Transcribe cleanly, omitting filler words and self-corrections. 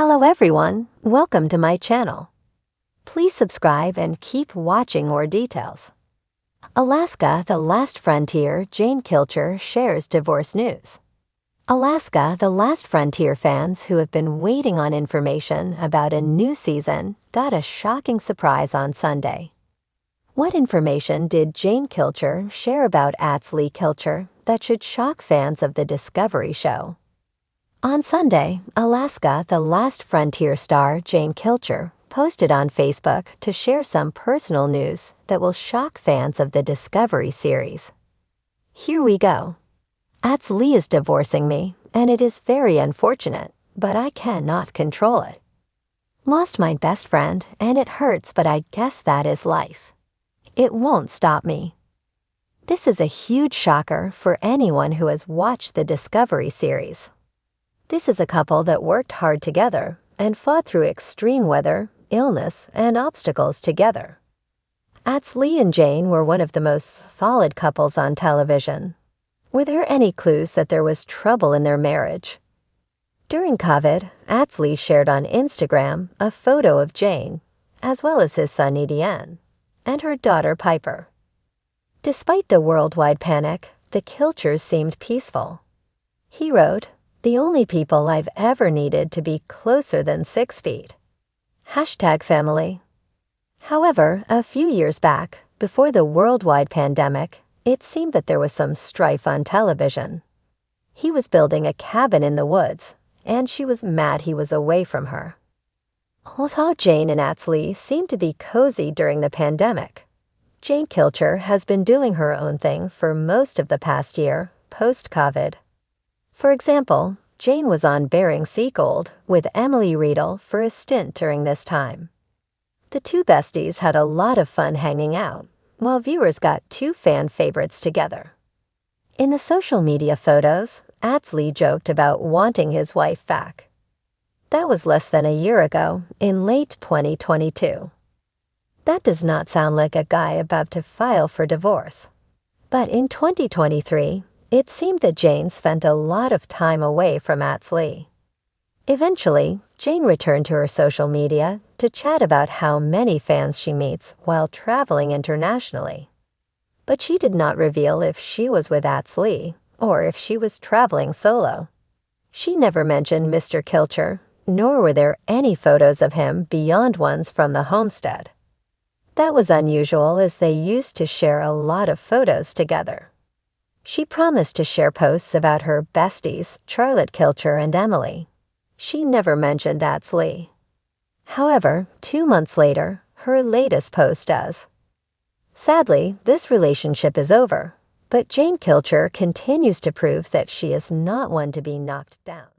Hello everyone, welcome to my channel. Please subscribe and keep watching more details. Alaska, the Last Frontier, Jane Kilcher shares divorce news. Alaska, the Last Frontier fans who have been waiting on information about a new season got a shocking surprise on Sunday. What information did Jane Kilcher share about Lee Kilcher that should shock fans of the Discovery show? On Sunday, Alaska, the Last Frontier star Jane Kilcher posted on Facebook to share some personal news that will shock fans of the Discovery series. Here we go. Lee is divorcing me, and it is very unfortunate, but I cannot control it. Lost my best friend, and it hurts, but I guess that is life. It won't stop me. This is a huge shocker for anyone who has watched the Discovery series. This is a couple that worked hard together and fought through extreme weather, illness, and obstacles together. Lee and Jane were one of the most solid couples on television. Were there any clues that there was trouble in their marriage? During COVID, Lee shared on Instagram a photo of Jane, as well as his son Etienne, and her daughter Piper. Despite the worldwide panic, the Kilchers seemed peaceful. He wrote, "The only people I've ever needed to be closer than 6 feet. #family." However, a few years back, before the worldwide pandemic, it seemed that there was some strife on television. He was building a cabin in the woods, and she was mad he was away from her. Although Jane and Lee seemed to be cozy during the pandemic, Jane Kilcher has been doing her own thing for most of the past year, post-COVID. For example, Jane was on Bering Sea Gold with Emily Riedel for a stint during this time. The two besties had a lot of fun hanging out, while viewers got two fan favorites together. In the social media photos, Lee joked about wanting his wife back. That was less than a year ago, in late 2022. That does not sound like a guy about to file for divorce. But in 2023, it seemed that Jane spent a lot of time away from Lee. Eventually, Jane returned to her social media to chat about how many fans she meets while traveling internationally. But she did not reveal if she was with Lee or if she was traveling solo. She never mentioned Mr. Kilcher, nor were there any photos of him beyond ones from the homestead. That was unusual as they used to share a lot of photos together. She promised to share posts about her besties, Charlotte Kilcher and Emily. She never mentioned Lee. However, 2 months later, her latest post does. Sadly, this relationship is over, but Jane Kilcher continues to prove that she is not one to be knocked down.